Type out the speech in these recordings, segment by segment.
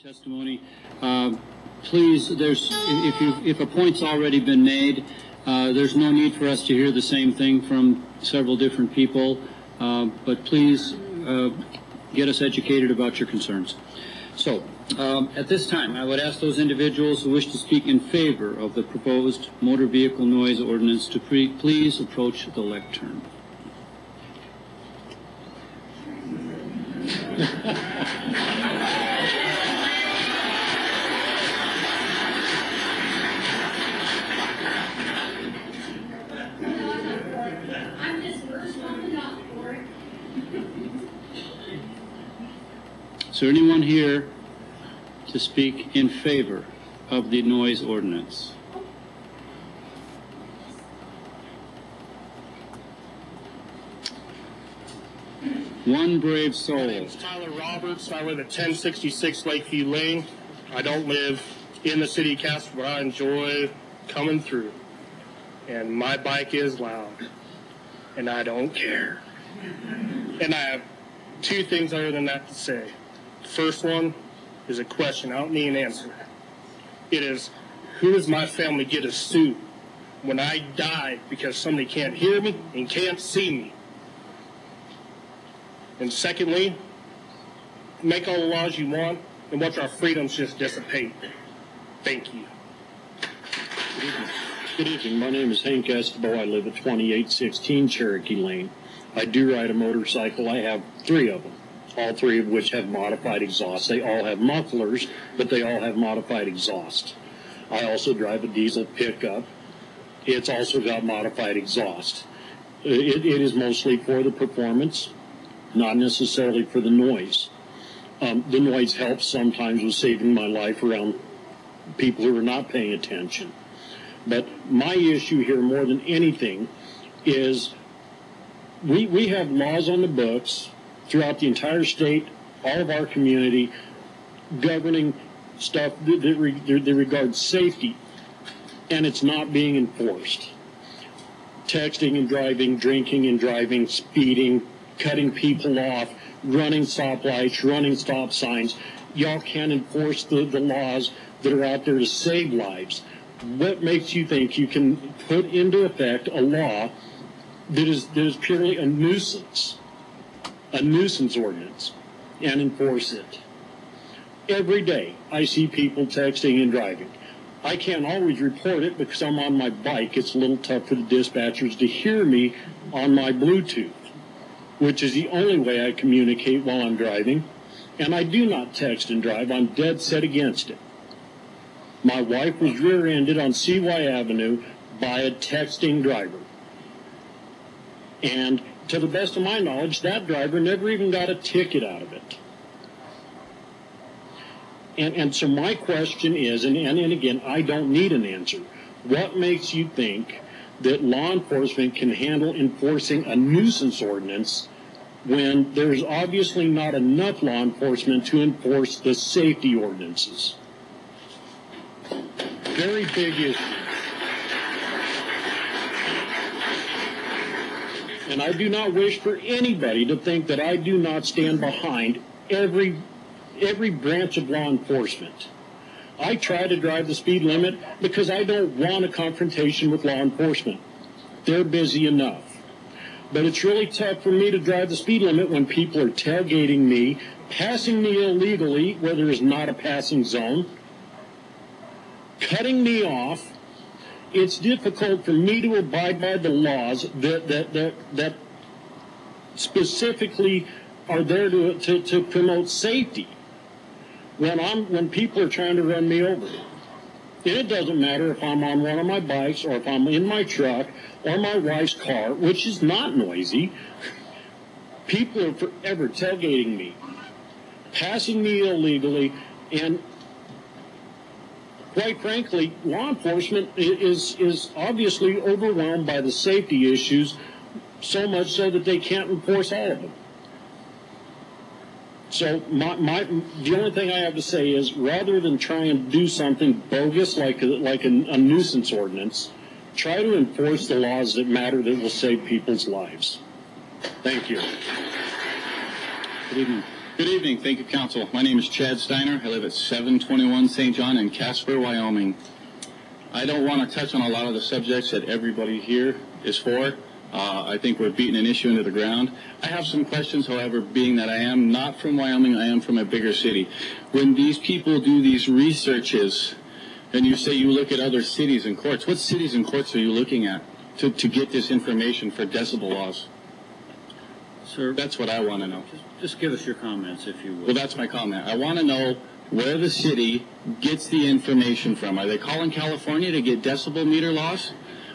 Testimony. Please, if a point's already been made, there's no need for us to hear the same thing from several different people, but please get us educated about your concerns. So, at this time, I would ask those individuals who wish to speak in favor of the proposed motor vehicle noise ordinance to please approach the lectern. Is there anyone here to speak in favor of the noise ordinance? One brave soul. My name is Tyler Roberts. I live at 1066 Lakeview Lane. I don't live in the city of Casper, but I enjoy coming through. And my bike is loud. And I don't care. And I have two things other than that to say. The first one is a question. I don't need an answer. It is, who does my family get to sue when I die because somebody can't hear me and can't see me? And secondly, make all the laws you want and watch our freedoms just dissipate. Thank you. Good evening. My name is Hank Estebeau. I live at 2816 Cherokee Lane. I do ride a motorcycle. I have 3 of them, all 3 of which have modified exhaust. They all have mufflers, but they all have modified exhaust. I also drive a diesel pickup. It's also got modified exhaust. It is mostly for the performance, not necessarily for the noise. The noise helps sometimes with saving my life around people who are not paying attention. But my issue here more than anything is we have laws on the books throughout the entire state, all of our community, governing stuff that regards safety, and it's not being enforced. Texting and driving, drinking and driving, speeding, cutting people off, running stoplights, running stop signs. Y'all can't enforce the laws that are out there to save lives. What makes you think you can put into effect a law that is purely a nuisance ordinance, and enforce it? Every day I see people texting and driving. I can't always report it because I'm on my bike. It's a little tough for the dispatchers to hear me on my Bluetooth, which is the only way I communicate while I'm driving. And I do not text and drive. I'm dead set against it. My wife was rear-ended on CY Avenue by a texting driver. And to the best of my knowledge, that driver never even got a ticket out of it. And so my question is, and again, I don't need an answer. What makes you think that law enforcement can handle enforcing a nuisance ordinance when there's obviously not enough law enforcement to enforce the safety ordinances? Very big issue. And I do not wish for anybody to think that I do not stand behind every branch of law enforcement. I try to drive the speed limit because I don't want a confrontation with law enforcement. They're busy enough. But it's really tough for me to drive the speed limit when people are tailgating me, passing me illegally where there is not a passing zone, cutting me off. It's difficult for me to abide by the laws that specifically are there to promote safety when people are trying to run me over. And it doesn't matter if I'm on one of my bikes or if I'm in my truck or my wife's car, which is not noisy. People are forever tailgating me, passing me illegally, and quite frankly, law enforcement is obviously overwhelmed by the safety issues, so much so that they can't enforce all of them. So the only thing I have to say is, rather than try and do something bogus like a nuisance ordinance, try to enforce the laws that matter, that will save people's lives. Thank you. Good evening. Good evening. Thank you, Council. My name is Chad Steiner. I live at 721 St. John in Casper, Wyoming. I don't want to touch on a lot of the subjects that everybody here is for. I think we're beating an issue into the ground. I have some questions, however, being that I am not from Wyoming, I am from a bigger city. When these people do these researches, and you say you look at other cities and courts, what cities and courts are you looking at to get this information for decibel laws? Sir, that's what I want to know. Just give us your comments, if you would. Well, that's my comment. I want to know where the city gets the information from. Are they calling California to get decibel meter laws?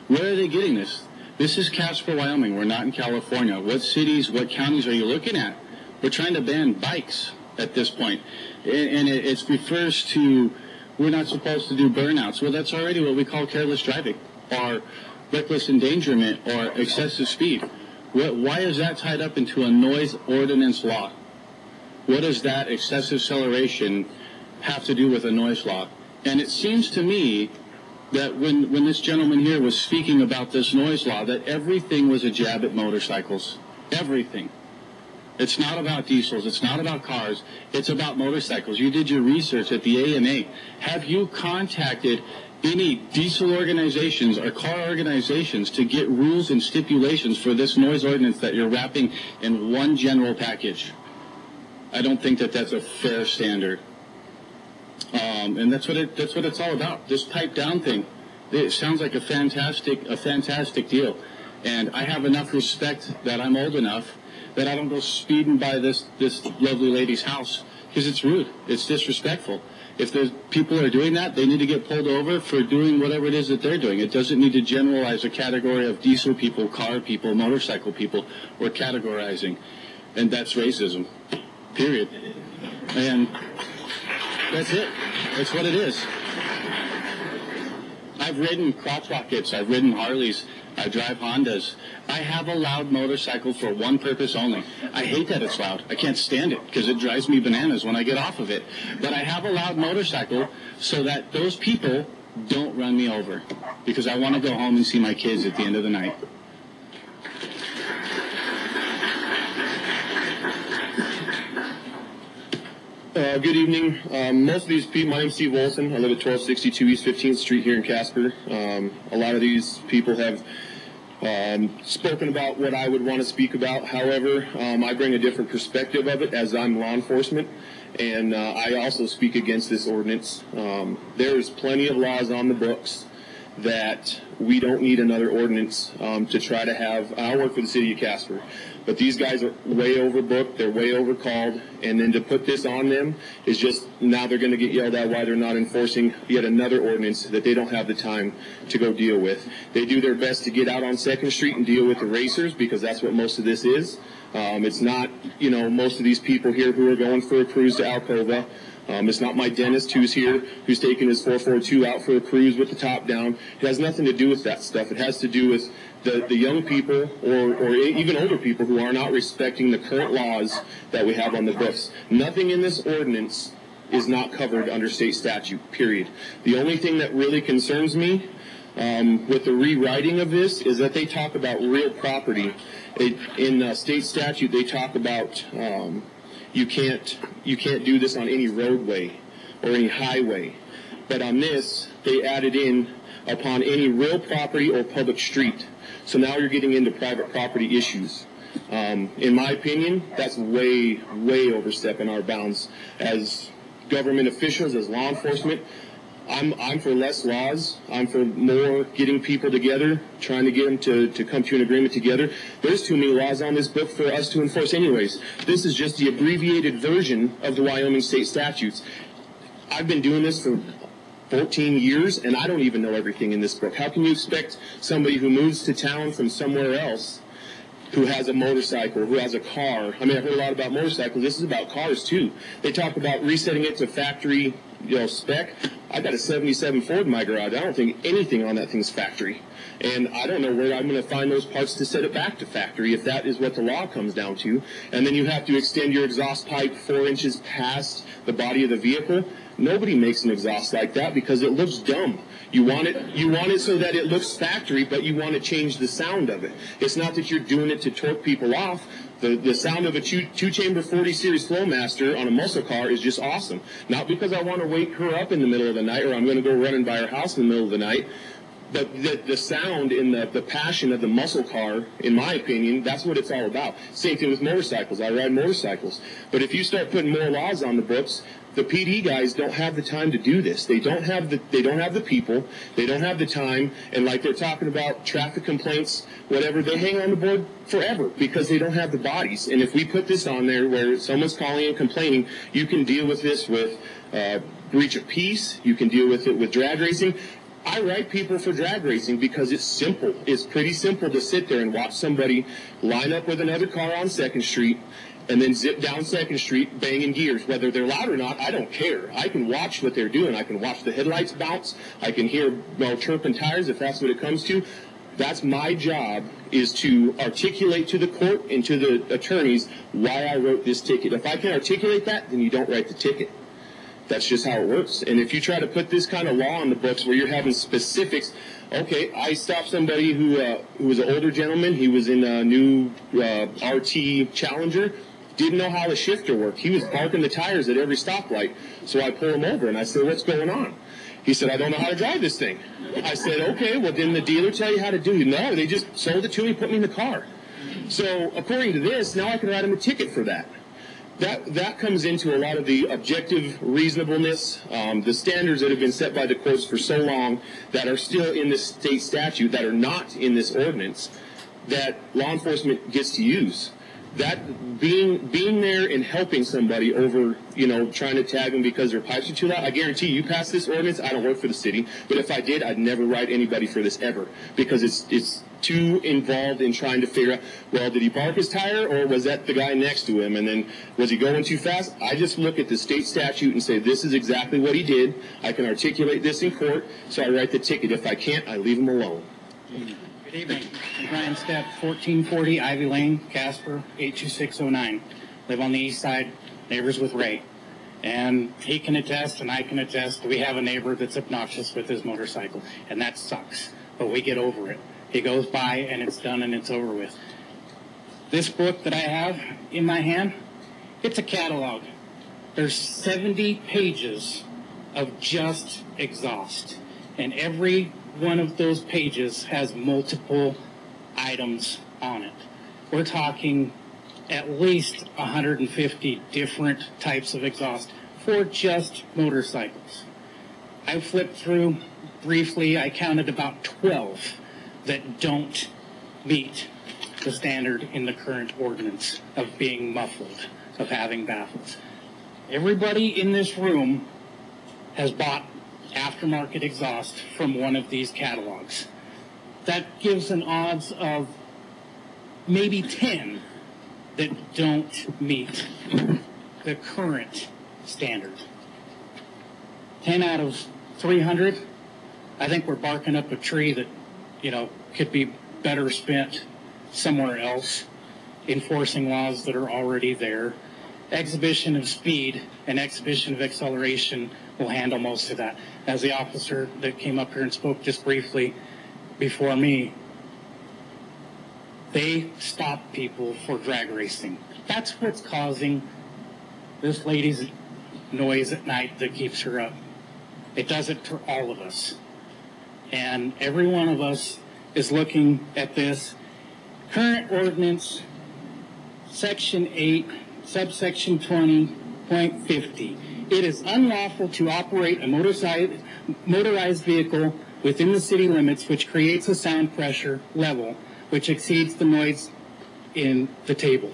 Where are they getting this? This is Casper, Wyoming. We're not in California. What cities, what counties are you looking at? We're trying to ban bikes at this point. And it refers to, we're not supposed to do burnouts. Well, that's already what we call careless driving, or reckless endangerment, or excessive speed. Why is that tied up into a noise ordinance law? What does that excessive acceleration have to do with a noise law? And it seems to me that when this gentleman here was speaking about this noise law, that everything was a jab at motorcycles. Everything. It's not about diesels. It's not about cars. It's about motorcycles. You did your research at the AMA. Have you contacted any diesel organizations or car organizations to get rules and stipulations for this noise ordinance that you're wrapping in one general package? I don't think that that's a fair standard. And that's what it's all about. This pipe down thing. It sounds like a fantastic deal. And I have enough respect that I'm old enough that I don't go speeding by this lovely lady's house, because it's rude. It's disrespectful. If there's people are doing that, they need to get pulled over for doing whatever it is that they're doing. It doesn't need to generalize a category of diesel people, car people, motorcycle people. We're categorizing. And that's racism. Period. And that's it. That's what it is. I've ridden crotch rockets. I've ridden Harleys. I drive Hondas. I have a loud motorcycle for one purpose only. I hate that it's loud. I can't stand it because it drives me bananas when I get off of it. But I have a loud motorcycle so that those people don't run me over, because I want to go home and see my kids at the end of the night. Good evening. Most of these people, my name is Steve Wilson. I live at 1262 East 15th Street here in Casper. A lot of these people have spoken about what I would want to speak about. However, I bring a different perspective of it, as I'm law enforcement, and I also speak against this ordinance. There's plenty of laws on the books that we don't need another ordinance to try to have. I work for the city of Casper, but these guys are way overbooked, they're way overcalled, and then to put this on them is just, now they're going to get yelled at why they're not enforcing yet another ordinance that they don't have the time to go deal with. They do their best to get out on 2nd Street and deal with the racers, because that's what most of this is. It's not, most of these people here who are going for a cruise to Alcova. It's not my dentist who's here, who's taking his 442 out for a cruise with the top down. It has nothing to do with that stuff. It has to do with the young people or even older people who are not respecting the current laws that we have on the books. Nothing in this ordinance is not covered under state statute, period. The only thing that really concerns me with the rewriting of this is that they talk about real property. In state statute, they talk about you can't do this on any roadway or any highway. But on this, they added in upon any real property or public street. So now you're getting into private property issues. In my opinion, that's way overstepping our bounds. As government officials, as law enforcement, I'm for less laws. I'm for more getting people together, trying to get them to come to an agreement together. There's too many laws on this book for us to enforce anyways. This is just the abbreviated version of the Wyoming state statutes. I've been doing this for 14 years, and I don't even know everything in this book. How can you expect somebody who moves to town from somewhere else, who has a motorcycle, who has a car? I mean, I've heard a lot about motorcycles. This is about cars, too. They talk about resetting it to factory, spec. I got a 77 Ford in my garage. I don't think anything on that thing's factory. And I don't know where I'm going to find those parts to set it back to factory, if that is what the law comes down to. And then you have to extend your exhaust pipe 4 inches past the body of the vehicle. Nobody makes an exhaust like that because it looks dumb. You want it so that it looks factory, but you want to change the sound of it. It's not that you're doing it to torque people off. The sound of a two-chamber 40 series Flowmaster on a muscle car is just awesome. Not because I want to wake her up in the middle of the night or I'm going to go running by her house in the middle of the night, but the sound and the passion of the muscle car, in my opinion, that's what it's all about. Same thing with motorcycles. I ride motorcycles. But if you start putting more laws on the books, the PD guys don't have the time to do this. They don't have the people. They don't have the time. And like they're talking about traffic complaints, whatever, they hang on the board forever because they don't have the bodies. And if we put this on there where someone's calling and complaining, you can deal with this with breach of peace. You can deal with it with drag racing. I write people for drag racing because it's simple. It's pretty simple to sit there and watch somebody line up with another car on 2nd Street and then zip down 2nd Street banging gears. Whether they're loud or not, I don't care. I can watch what they're doing. I can watch the headlights bounce. I can hear chirping tires if that's what it comes to. That's my job, is to articulate to the court and to the attorneys why I wrote this ticket. If I can articulate that, then you don't write the ticket. That's just how it works. And if you try to put this kind of law on the books where you're having specifics, okay, I stopped somebody who was an older gentleman. He was in a new RT Challenger. Didn't know how the shifter worked. He was parking the tires at every stoplight. So I pulled him over and I said, what's going on? He said, I don't know how to drive this thing. I said, okay, well, didn't the dealer tell you how to do it? No, they just sold it to me and put me in the car. So according to this, now I can write him a ticket for that. That comes into a lot of the objective reasonableness, the standards that have been set by the courts for so long that are still in this state statute, that are not in this ordinance, that law enforcement gets to use. That being there and helping somebody over, trying to tag them because their pipes are too loud. I guarantee you pass this ordinance, I don't work for the city, but if I did, I'd never write anybody for this ever, because it's too involved in trying to figure out, well, did he park his tire or was that the guy next to him? And then was he going too fast? I just look at the state statute and say, this is exactly what he did. I can articulate this in court, so I write the ticket. If I can't, I leave him alone. Good evening. Brian Stepp, 1440 Ivy Lane, Casper, 82609. Live on the east side, neighbors with Ray. And he can attest, and I can attest, we have a neighbor that's obnoxious with his motorcycle, and that sucks. But we get over it. He goes by, and it's done, and it's over with. This book that I have in my hand, it's a catalog. There's 70 pages of just exhaust. And every one of those pages has multiple items on it. We're talking at least 150 different types of exhaust for just motorcycles. I flipped through briefly, I counted about 12 that don't meet the standard in the current ordinance of being muffled, of having baffles. Everybody in this room has bought aftermarket exhaust from one of these catalogs. That gives an odds of maybe 10 that don't meet the current standard. 10 out of 300, I think we're barking up a tree that, could be better spent somewhere else, enforcing laws that are already there. Exhibition of speed and exhibition of acceleration will handle most of that. As the officer that came up here and spoke just briefly before me, they stop people for drag racing. That's what's causing this lady's noise at night that keeps her up. It does it to all of us. And every one of us is looking at this. Current ordinance, section 8, subsection 20.50. It is unlawful to operate a motorized vehicle within the city limits which creates a sound pressure level which exceeds the noise in the table.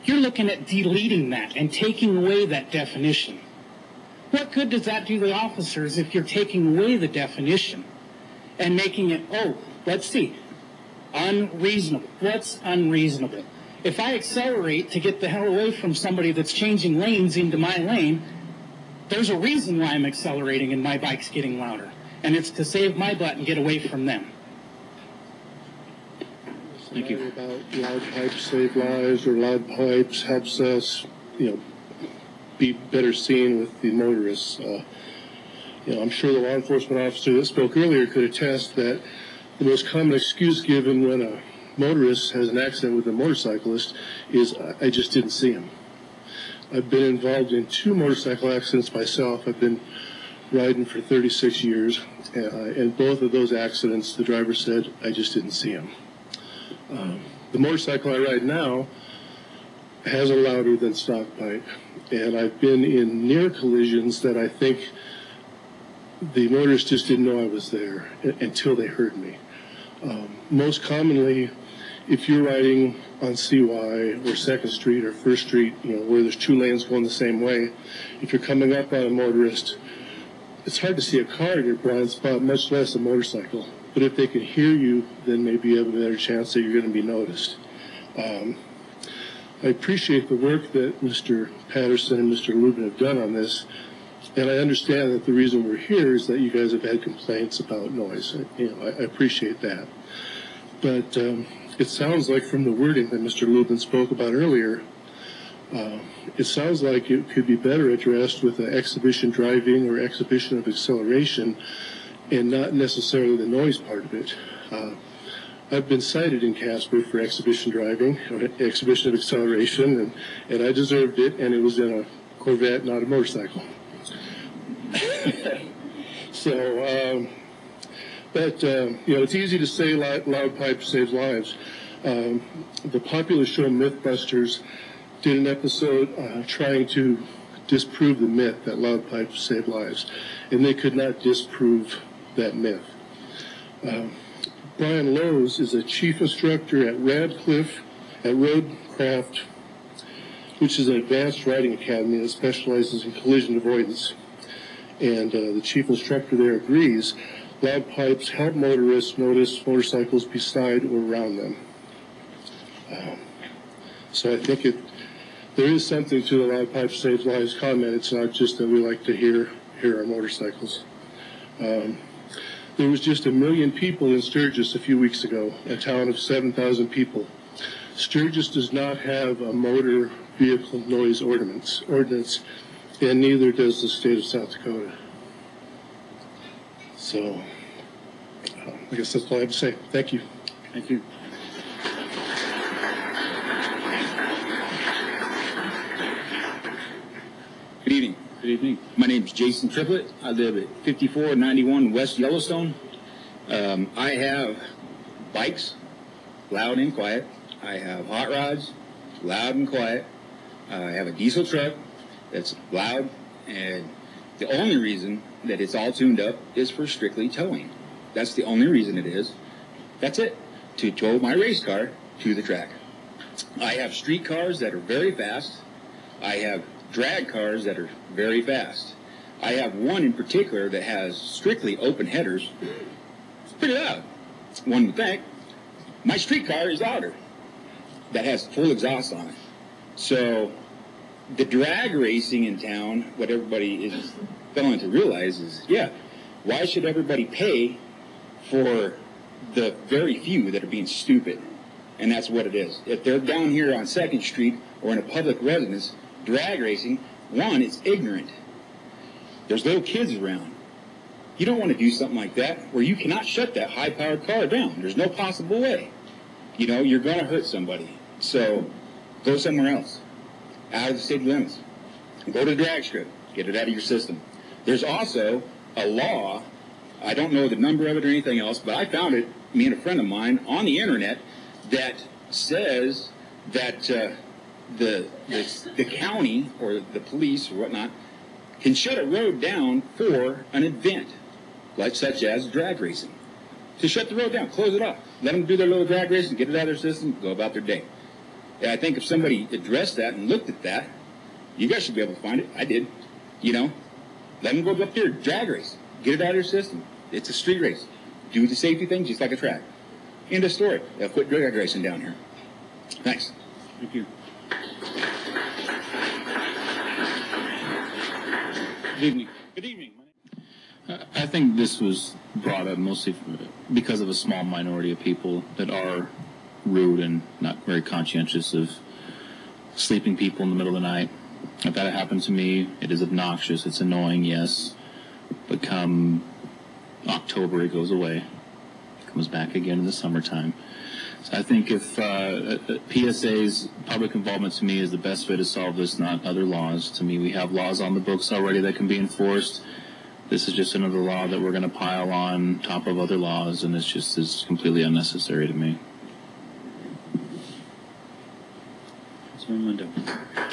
You're looking at deleting that and taking away that definition. What good does that do the officers if you're taking away the definition and making it, let's see, unreasonable? What's unreasonable? If I accelerate to get the hell away from somebody that's changing lanes into my lane, there's a reason why I'm accelerating and my bike's getting louder. And it's to save my butt and get away from them. Thank you. About loud pipes save lives, or loud pipes helps us, be better seen with the motorists. I'm sure the law enforcement officer that spoke earlier could attest that the most common excuse given when a motorist has an accident with a motorcyclist is I just didn't see him. I've been involved in 2 motorcycle accidents myself. I've been riding for 36 years, and both of those accidents, the driver said, I just didn't see him. The motorcycle I ride now has a louder than stock pipe, and I've been in near collisions that I think the motorist just didn't know I was there until they heard me. Most commonly, if you're riding on CY or 2nd Street or 1st Street, where there's 2 lanes going the same way, if you're coming up on a motorist, it's hard to see a car in your blind spot, much less a motorcycle. But if they can hear you, then maybe you have a better chance that you're going to be noticed. I appreciate the work that Mr. Patterson and Mr. Lubin have done on this, and I understand that the reason we're here is that you guys have had complaints about noise. I appreciate that. But it sounds like from the wording that Mr. Lubin spoke about earlier, it sounds like it could be better addressed with an exhibition driving or exhibition of acceleration and not necessarily the noise part of it. I've been cited in Casper for exhibition driving, or exhibition of acceleration, and I deserved it, and it was in a Corvette, not a motorcycle. So, it's easy to say loud pipe saves lives. The popular show Mythbusters did an episode trying to disprove the myth that loud pipes save lives, and they could not disprove that myth. Brian Lowe's is a chief instructor at Radcliffe at Roadcraft, which is an advanced riding academy that specializes in collision avoidance. And the chief instructor there agrees loud pipes help motorists notice motorcycles beside or around them. So I think there is something to the loud pipe saves lives comment. It's not just that we like to hear our motorcycles. There was just 1 million people in Sturgis a few weeks ago, a town of 7,000 people. Sturgis does not have a motor vehicle noise ordinance, and neither does the state of South Dakota. So, I guess that's all I have to say. Thank you. Thank you. Good evening. Good evening. My name is Jason Triplett. I live at 5491 West Yellowstone. I have bikes, loud and quiet. I have hot rods, loud and quiet. I have a diesel truck that's loud, and the only reason that it's all tuned up is for strictly towing. That's the only reason it is. That's it, to tow my race car to the track. I have street cars that are very fast. I have drag cars that are very fast. I have one in particular that has strictly open headers. It's pretty loud. One would think. My street car is louder. That has full exhaust on it. So the drag racing in town, what everybody is failing to realize is, why should everybody pay for the very few that are being stupid? And that's what it is. If they're down here on 2nd Street or in a public residence, drag racing, one, it's ignorant. There's little kids around. You don't want to do something like that where you cannot shut that high-powered car down. There's no possible way. You're going to hurt somebody. So go somewhere else, out of the city limits. Go to the drag strip. Get it out of your system. There's also a law, I don't know the number of it or anything else, but I found it, me and a friend of mine, on the internet that says that the county or the police or whatnot can shut a road down for an event, such as drag racing. To shut the road down, close it off. Let them do their little drag racing, get it out of their system, go about their day. Yeah, I think if somebody addressed that and looked at that, you guys should be able to find it. I did. Let them go up there, drag race, get it out of their system. It's a street race. Do the safety thing just like a track. End of story. They'll quit drag racing down here. Thanks. Thank you. Good evening. Good evening. I think this was brought up mostly because of a small minority of people that are rude and not very conscientious of sleeping people in the middle of the night. If that happened to me, it is obnoxious. It's annoying, yes. But come October, it goes away. It comes back again in the summertime. I think if PSA's public involvement to me is the best way to solve this, not other laws. To me, we have laws on the books already that can be enforced. This is just another law that we're going to pile on top of other laws, and it's just is completely unnecessary to me. Councilman Lindo.